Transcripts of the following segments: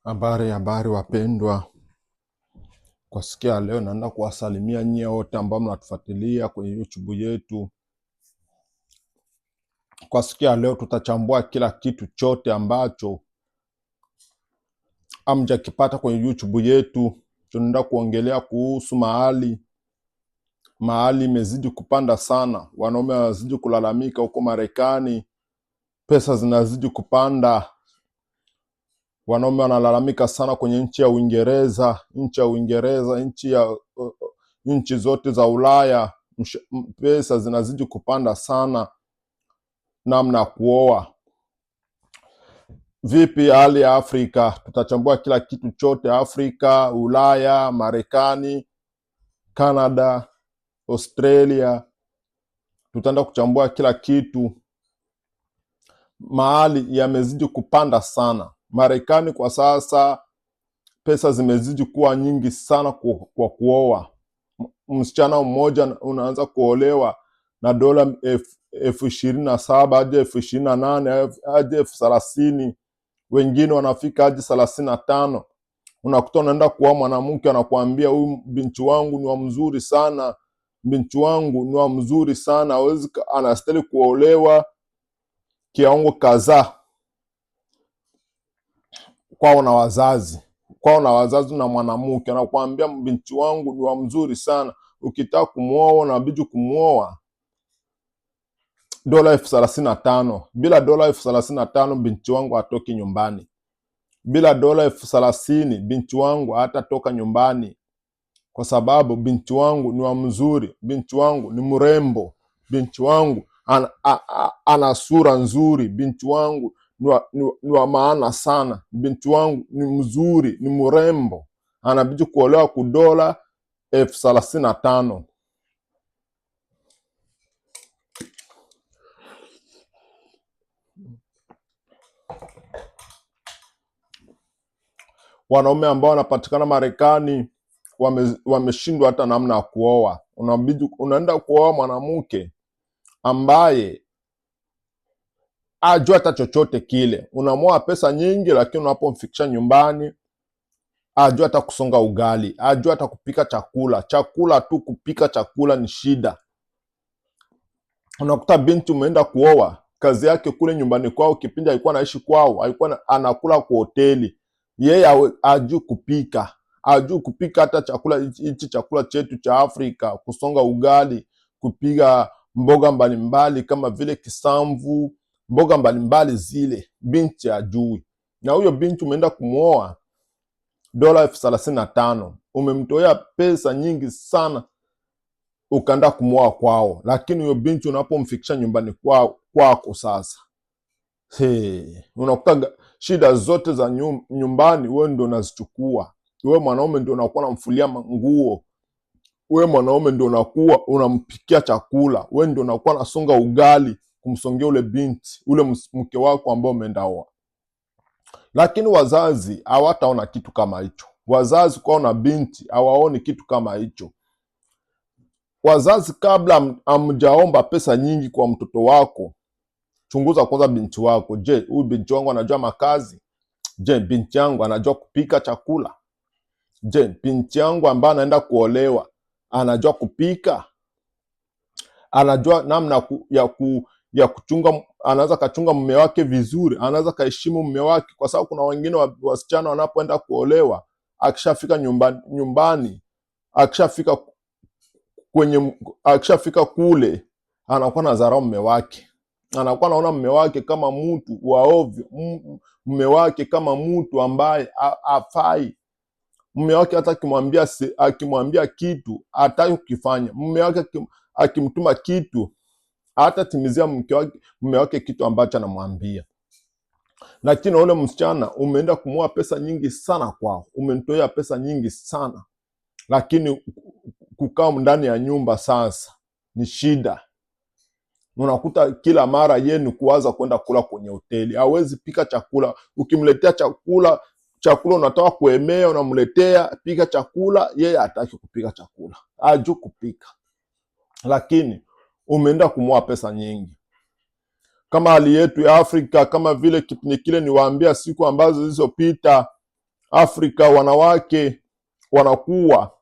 Habari wapendwa, kwa siku ya leo naenda kuwasalimia nyie wote ambao mnatufuatilia kwenye YouTube yetu. Kwa siku ya leo tutachambua kila kitu chote ambacho hamjakipata kwenye YouTube yetu. Tunaenda kuongelea kuhusu mahali imezidi kupanda sana. Wanaume wanazidi kulalamika huko Marekani, pesa zinazidi kupanda. Wanaume wanalalamika sana kwenye nchi ya Uingereza, nchi zote za Ulaya, pesa zinazidi kupanda sana. Namna ya kuoa. Vipi hali ya Afrika? Tutachambua kila kitu chote Afrika, Ulaya, Marekani, Canada, Australia. Tutaenda kuchambua kila kitu. Mahali yamezidi kupanda sana. Marekani kwa sasa pesa zimezidi kuwa nyingi sana kwa kuoa. Msichana mmoja unaanza kuolewa na dola $27,000 hadi $28,000 hadi $30,000. Wengine wanafika hadi $35,000. Unakuta unaenda kuoa mwanamke anakuambia huyu binti wangu ni wa mzuri sana. Binti wangu ni wa mzuri sana, hawezi anastahili kuolewa kiwango kadhaa. Kwao na wazazi na mwanamke anakuambia binti wangu ni wa mzuri sana. Ukitaka kumuoa unabidi kumuoa dola $35,000. Bila dola $35,000 binti wangu hatoki nyumbani. Bila dola $30,000 binti wangu hatatoka nyumbani, kwa sababu binti wangu ni wa mzuri, binti wangu ni mrembo, binti wangu ana sura nzuri, binti wangu ni wa maana sana, binti wangu ni mzuri, ni mrembo. Anabidi kuolewa kwa dola $35,000. Wanaume ambao wanapatikana Marekani wameshindwa hata namna ya kuoa. Unabidi unaenda kuoa mwanamke ambaye ajua hata chochote kile. Unamoa pesa nyingi, lakini unapomfikisha nyumbani ajua hata kusonga ugali, ajua hata kupika chakula tu. Kupika chakula ni shida. Unakuta binti umeenda kuoa, kazi yake kule nyumbani kwao, kipindi alikuwa anaishi kwao, alikuwa anakula kwa hoteli. Yeye ajui kupika, hata chakula chetu cha Afrika, kusonga ugali, kupiga mboga mbalimbali kama vile kisamvu, mboga mbalimbali zile, binti ajui. Na huyo binti umeenda kumuoa dola $35,000, umemtoea pesa nyingi sana, ukaenda kumuoa kwao. Lakini huyo binti unapomfikisha nyumbani kwako sasa, unakuta shida zote za nyumbani wewe ndio unazichukua. Wewe mwanaume ndio unakuwa unamfulia nguo, wewe mwanaume ndio unakuwa unampikia chakula, wewe ndio unakuwa unasonga ugali kumsongea ule binti, ule mke wako ambao umeenda oa. Lakini wazazi hawataona kitu kama hicho. Wazazi kwao na binti hawaoni kitu kama hicho. Wazazi, kabla hamjaomba pesa nyingi kwa mtoto wako, chunguza kwanza binti wako. Je, huyu binti wangu anajua makazi? Je, binti yangu anajua kupika chakula? Je, binti yangu ambaye anaenda kuolewa anajua kupika? Anajua namna ya kuchunga? Anaweza kachunga mume wake vizuri? Anaweza kaheshimu mume wake? Kwa sababu kuna wengine wasichana wanapoenda kuolewa, akishafika nyumbani, akishafika kule, anakuwa na dharau mume wake. Anakuwa anaona mume wake kama mtu wa ovyo, mume wake kama mtu ambaye hafai. Mume wake hata akimwambia kitu hataki kukifanya. Mume wake akimtuma kitu hatatimizia mume wake kitu ambacho anamwambia. Lakini ule msichana umeenda kumuoa pesa nyingi sana kwao, umemtoa pesa nyingi sana, lakini kukaa ndani ya nyumba sasa ni shida. Unakuta kila mara yeye ni kuwaza kwenda kula kwenye hoteli. Hawezi pika chakula. Ukimletea chakula unataka kuemea, unamletea pika chakula, yeye hataki kupika chakula, hajui kupika. Lakini umeenda kumuoa pesa nyingi. Kama hali yetu ya Afrika, kama vile kipindi kile niwaambia siku ambazo zilizopita, Afrika wanawake wanakuwa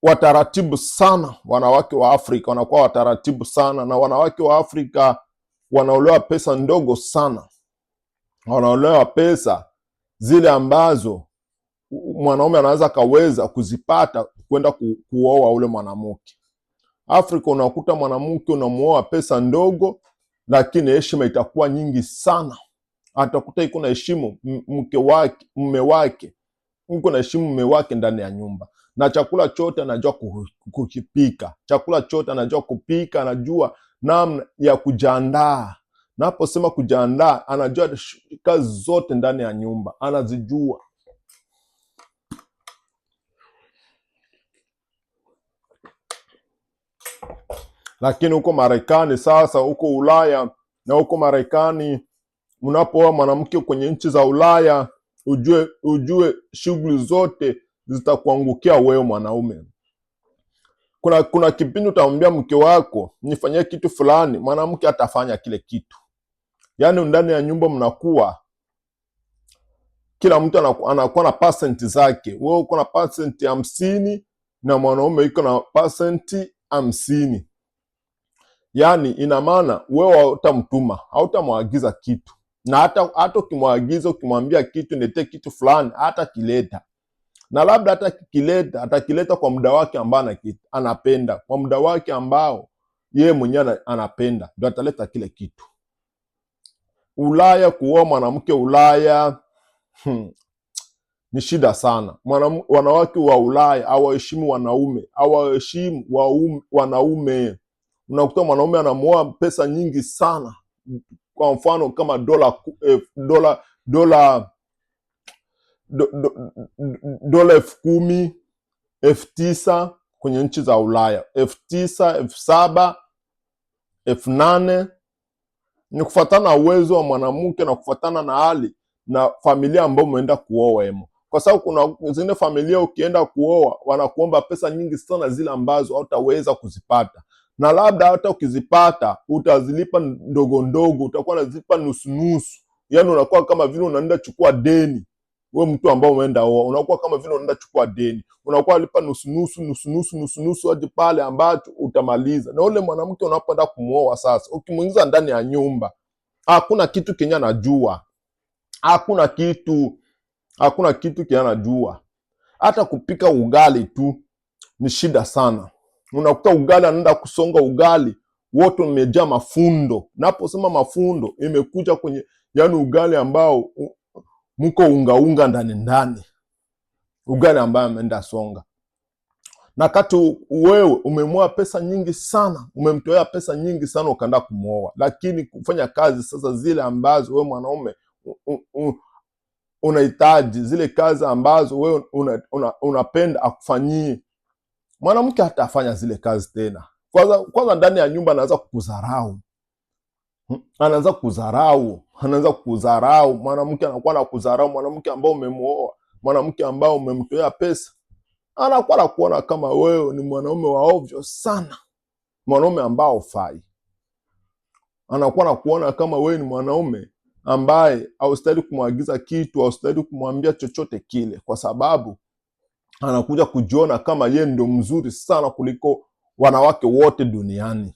wataratibu sana. Wanawake wa Afrika wanakuwa wataratibu sana, na wanawake wa Afrika wanaolewa pesa ndogo sana, wanaolewa pesa zile ambazo mwanaume anaweza kaweza kuzipata kwenda kuoa ule mwanamke. Afrika unakuta mwanamke unamuoa pesa ndogo, lakini heshima itakuwa nyingi sana. Atakuta iko na heshimu mume wake, iko na heshimu mume wake ndani ya nyumba, na chakula chote anajua kukipika. Chakula chote anajua kupika, anajua namna ya kujiandaa. Naposema kujiandaa, anajua kazi zote ndani ya nyumba anazijua. Lakini huko Marekani sasa, huko Ulaya na huko Marekani, mnapooa mwanamke kwenye nchi za Ulaya, ujue shughuli zote zitakuangukia wewe mwanaume. Kuna kipindi utamwambia mke wako nifanyie kitu fulani, mwanamke atafanya kile kitu. Yaani ndani ya nyumba mnakuwa kila mtu anakuwa na percent zake. Wewe uko na percent 50 na mwanaume yuko na percent 50. Yaani ina maana wewe hautamtuma, hautamwagiza kitu, na hata ukimwagiza, ukimwambia kitu niletee kitu fulani, hata kileta, na labda hata kikileta atakileta kwa muda wake ambao anapenda, kwa muda wake ambao yeye mwenyewe anapenda, ndio ataleta kile kitu. Ulaya, kuoa mwanamke Ulaya ni shida sana. Wanawake wa Ulaya hawaheshimu wanaume, hawaheshimu wanaume. Unakuta mwanaume anamuoa pesa nyingi sana, kwa mfano kama dola 10,000, $9,000 kwenye nchi za Ulaya, 9,000, 7,000, 8,000. Ni kufuatana na uwezo wa mwanamke na kufuatana na hali na familia ambayo umeenda kuoa hemo. Kwa sababu kuna zingine familia ukienda kuoa wanakuomba pesa nyingi sana, zile ambazo hautaweza kuzipata, na labda hata ukizipata utazilipa ndogo ndogo, utakuwa unazilipa nusu nusu. Yaani unakuwa kama vile unaenda chukua deni. Wewe mtu ambao umeenda oa unakuwa kama vile unaenda chukua deni, unakuwa lipa nusu nusu hadi pale ambacho utamaliza. Na ule mwanamke unapoenda kumuoa sasa, ukimuingiza ndani ya nyumba, hakuna kitu Kenya anajua, hakuna kitu Kenya anajua. Hata kupika ugali tu ni shida sana. Unakuta ugali anaenda kusonga ugali wote umejaa mafundo. Naposema mafundo imekuja kwenye, yani ugali ambao mko unga ndani, ugali ambao ameenda songa. Na kati wewe umemwoa pesa nyingi sana, umemtoea pesa nyingi sana ukaenda kumuoa, lakini kufanya kazi sasa zile ambazo wewe mwanaume unahitaji, zile kazi ambazo wewe unapenda akufanyie, mwanamke hatafanya zile kazi tena. Kwanza ndani ya nyumba anaanza kukudharau, mwanamke anakuwa na kudharau. Mwanamke ambao umemuoa, mwanamke ambao umemtoea pesa, anakuwa na kuona kama wewe ni mwanaume wa ovyo sana, mwanaume ambao hufai. Anakuwa na kuona kama wewe ni mwanaume ambaye haustahili kumwagiza kitu, haustahili kumwambia chochote kile, kwa sababu anakuja kujiona kama yeye ndio mzuri sana kuliko wanawake wote duniani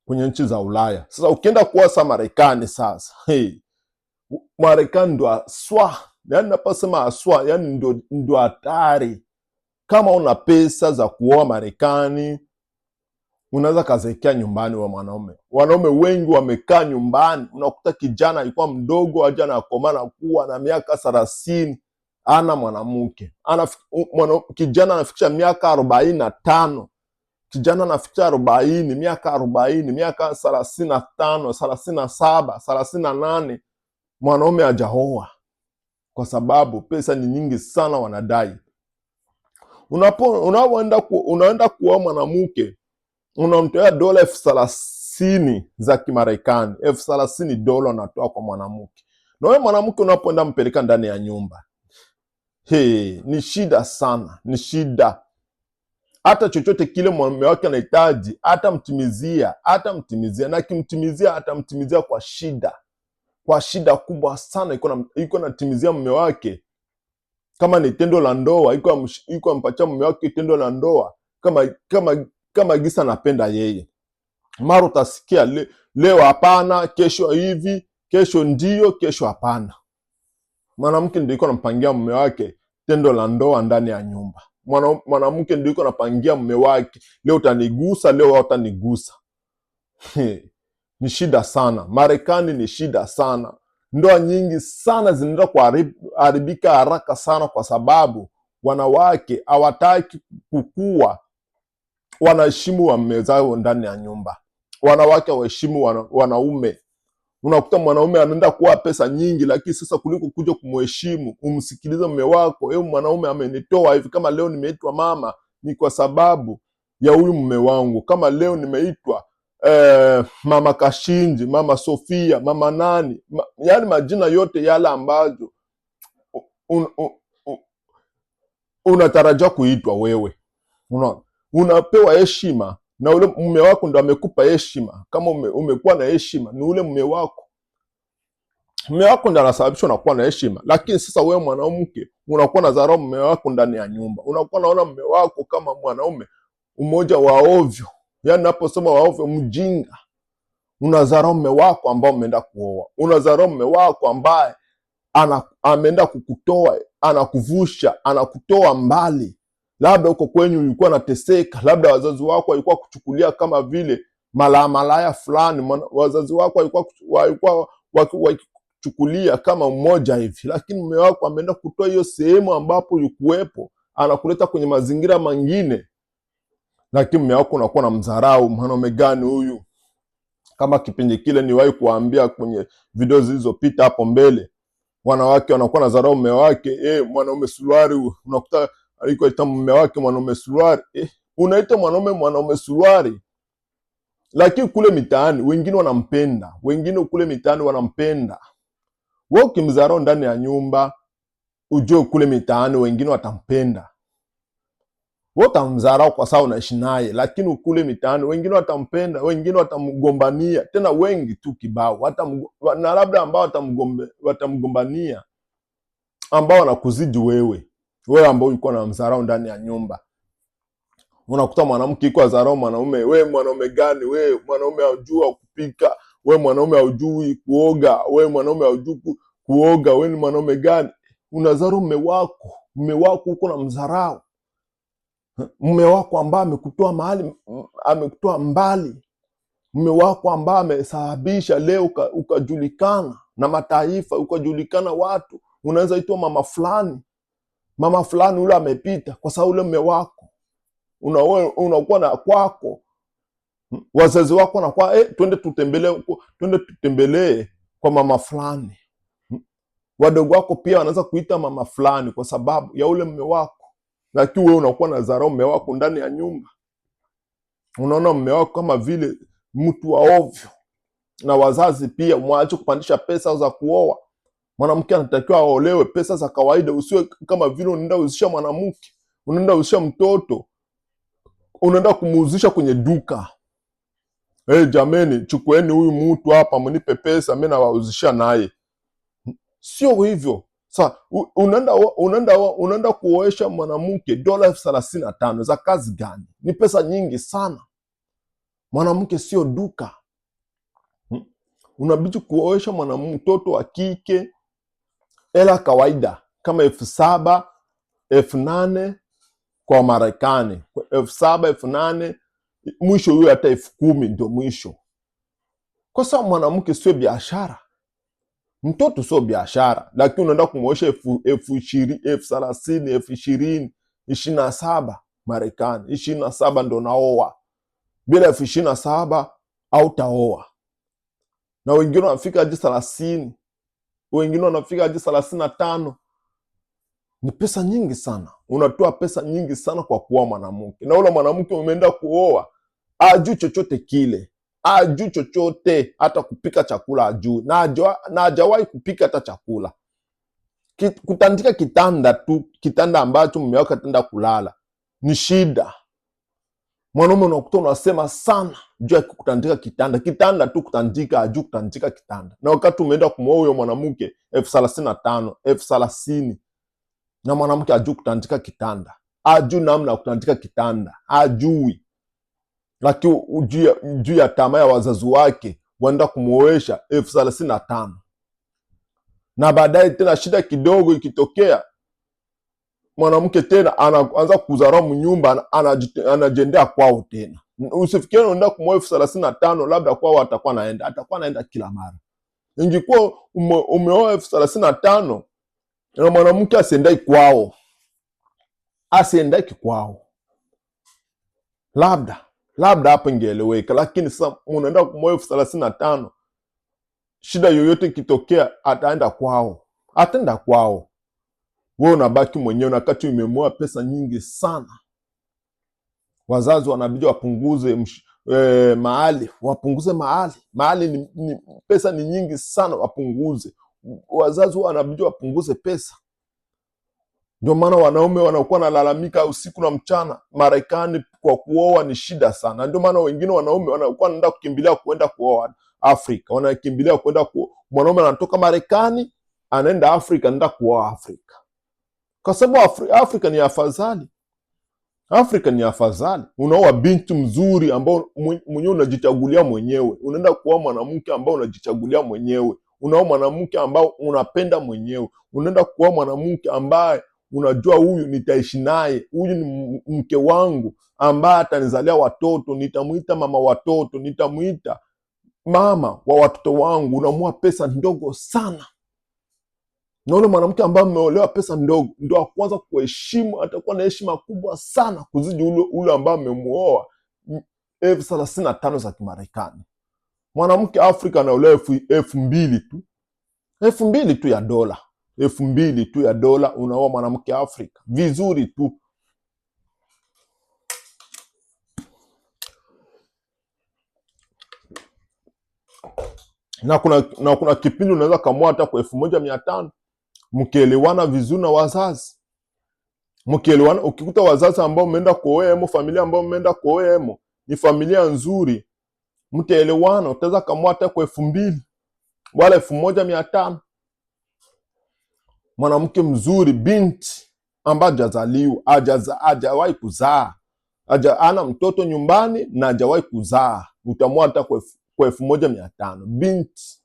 kwenye nchi za Ulaya. Sasa ukienda kuoa Marekani sasa, Marekani ndo aswa, yani naposema aswa, yani ndo hatari. Kama una pesa za kuoa Marekani, unaweza kazekea nyumbani wa mwanaume. Wanaume wengi wamekaa nyumbani, unakuta kijana alikuwa mdogo aje anakomana kuwa na miaka 30 ana mwanamke. Kijana anafikisha miaka 45, kijana anafikisha 40, miaka 40, miaka 35, 37, 38, mwanaume hajaoa, kwa sababu pesa ni nyingi sana wanadai. Unaenda kuoa mwanamke, unamtoa dola 30,000 za Kimarekani, $30,000 unatoa kwa mwanamke. Na wewe mwanamke unapoenda mpeleka ndani ya nyumba, ni shida sana, ni shida. Hata chochote kile mume wake anahitaji atamtimizia, na akimtimizia atamtimizia kwa shida kubwa sana. Iko natimizia mume wake kama ni tendo la ndoa, iko ampatia mume wake tendo la ndoa kama gisa anapenda yeye. Mara utasikia leo hapana, kesho hivi, kesho ndio, kesho hapana. Mwanamke ndio iko anampangia mume wake tendo la ndoa ndani ya nyumba. Mwanamke ndio iko anapangia mume wake, leo utanigusa, leo hautanigusa. Ni shida sana. Marekani ni shida sana. Ndoa nyingi sana zinaenda kuharibika haraka sana, kwa sababu wanawake hawataki kukua wanaheshimu waume zao ndani ya nyumba. Wanawake hawaheshimu wanaume. Unakuta mwanaume anaenda kuwa pesa nyingi, lakini sasa kuliko kuja kumheshimu, umsikilize mume wako, mwanaume amenitoa hivi, kama leo nimeitwa mama ni kwa sababu ya huyu mume wangu. Kama leo nimeitwa mama Kashinji, mama Sofia, mama nani, yani majina yote yale ambazo unatarajia kuitwa wewe. Unapewa heshima na ule mume wako, ndo amekupa heshima. Kama umekuwa na heshima, ni ule mume wako. Mume wako ndo anasababisha unakuwa na heshima. Lakini sasa wewe mwanamke unakuwa na dharau mume wako ndani ya nyumba. Unakuwa naona mume wako kama mwanaume umoja wa ovyo. Yani naposema wa ovyo, mjinga. Unadharau mume wako ambao umeenda kuoa. Unadharau mume wako ambaye ameenda kukutoa, anakuvusha, anakutoa mbali. Labda uko kwenyu ulikuwa unateseka, labda wazazi wako walikuwa kuchukulia kama vile malaya fulani, wazazi wako walikuwa wakichukulia kama mmoja hivi, lakini mume wako ameenda kutoa hiyo sehemu ambapo ulikuwepo, anakuleta kwenye mazingira mengine, lakini mume wako unakuwa na mdharau. Mwanaume gani huyu? Kama kipindi kile niwahi kuambia kwenye video zilizopita hapo mbele, wanawake wanakuwa na dharau mume wake. Mwanaume suruari, unakuta alikoita mume wake mwanaume suruari. Unaita mwanaume suruari, lakini kule mitaani wengine wanampenda, wengine kule mitaani wanampenda. Wewe ukimdharau ndani ya nyumba, ujue kule mitaani wengine watampenda. Wewe utamdharau kwa sababu unaishi naye, lakini kule mitaani wengine watampenda, wengine watamgombania, tena wengi tu kibao. Na labda ambao watamgombania ambao wanakuzidi wewe ambao ulikuwa na mdharau ndani ya nyumba. Unakuta mwanamke iko dharau mwanaume. Wewe mwanaume gani? Wewe mwanaume haujui kupika, wewe mwanaume haujui kuoga, wewe mwanaume haujui kuoga, wewe ni mwanaume gani? Unadharau mume wako. Mume wako uko na mdharau. Mume wako ambaye amekutoa mahali, amekutoa mbali. Mume wako ambaye amesababisha leo ukajulikana na mataifa, ukajulikana watu. Unaweza itwa mama fulani. Mama fulani ule amepita kwa sababu ule mume wako. Unakuwa na kwako. Wazazi wako wanakuwa twende tutembelee kwa mama fulani. Wadogo wako pia wanaweza kuita mama fulani kwa sababu ya ule mume wako. Lakini wewe unakuwa na dharau mume wako ndani ya nyumba. Unaona mume wako kama vile mtu wa ovyo. Na wazazi pia mwache kupandisha pesa za kuoa. Mwanamke anatakiwa aolewe pesa za kawaida, usiwe kama vile unaenda kuuzisha mwanamke, unaenda kuuzisha mtoto, unaenda kumuuzisha kwenye duka. Jameni, chukueni huyu mtu hapa mnipe pesa, mimi nawauzisha naye. Sio hivyo. Sasa unaenda kuoesha mwanamke $35 za kazi gani? Ni pesa nyingi sana. Mwanamke sio duka. Unabidi kuoesha mtoto wa kike hela kawaida kama 7,000, 8,000 kwa Marekani. 7,000, 8,000, mwisho huyo hata 10,000 ndio mwisho. Kwa sababu mwanamke sio biashara. Mtoto sio biashara, lakini unaenda kumwosha 20,000, 30,000, 20,000, 27 Marekani. 27 ndo naoa. Bila 27 hautaoa. Na wengine wanafika hadi 30, wengine wanafika hadi 35. Ni pesa nyingi sana. Unatoa pesa nyingi sana kwa kuoa mwanamke. Na ule mwanamke umeenda kuoa ajui chochote kile. Ajui chochote, hata kupika chakula ajui. Na hajawahi kupika hata chakula. Kutandika kitanda tu, kitanda ambacho mume wako ataenda kulala, ni shida. Mwanaume unakuta unasema sana juu ya kutandika kitanda. Kitanda tu kutandika, ajui kutandika kitanda. Na wakati umeenda kumwoa huyo mwanamke 35,000, 30,000, na mwanamke ajui kutandika kitanda, ajui namna ya kutandika kitanda, ajui, lakini juu ya tamaa ya wazazi wake waenda kumuoesha 35,000 na baadaye tena shida kidogo ikitokea, mwanamke tena anaanza kuzarau mnyumba, anajendea kwao tena. Usifikiri unaenda kumwoa 35,000 labda kwao atakuwa anaenda kila mara. Ingekuwa umeoa 35,000 na mwanamke asiendai kwao, labda hapo ingeeleweka, lakini sasa unaenda kumwoa 35,000, shida yoyote ikitokea ataenda kwao, wewe unabaki mwenyewe, na kati umemwoa pesa nyingi sana. Wazazi wanabidi wapunguze mahali ni pesa ni nyingi sana, wapunguze. Wazazi wanabidi wapunguze pesa. Ndio maana wanaume wanakuwa nalalamika usiku na mchana, Marekani kwa kuoa ni shida sana. Ndio maana wengine wanaume wanakuwa wanaenda kukimbilia kwenda kuoa Afrika, wanakimbilia kwenda mwanaume anatoka Marekani anaenda Afrika, anaenda kuoa Afrika, kwa sababu Afrika ni afadhali. Afrika ni afadhali. Unaoa binti mzuri ambao mwenyewe unajichagulia mwenyewe, unaenda kuoa mwanamke ambao unajichagulia mwenyewe, unaoa mwanamke ambao unapenda mwenyewe, unaenda kuoa mwanamke ambaye unajua huyu nitaishi naye, huyu ni mke wangu ambaye atanizalia watoto, nitamuita mama watoto, nitamuita mama wa watoto wangu. Unamua pesa ndogo sana, na ule mwanamke ambaye ameolewa pesa ndogo ndio akwanza kuheshimu, atakuwa na heshima kubwa sana kuzidi ule ambaye amemuoa 35,000 za Kimarekani. Mwanamke Afrika anaolewa 2,000 tu, 2,000 tu ya dola, 2,000 tu ya dola, unaoa mwanamke Afrika vizuri tu. Na kuna kipindi unaweza kamua hata kwa 1,500 mkielewana vizuri na wazazi, mkielewana. Ukikuta wazazi ambao mmeenda kuoemo, familia ambao mmeenda kuoemo ni familia nzuri, mtaelewana, utaweza kamua hata kwa 2,000 wala 1,500. Mwanamke mzuri, binti ambaye hajazaliwa, hajawahi kuzaa, ana mtoto nyumbani na hajawahi kuzaa, utamua hata kwa 1,500. Binti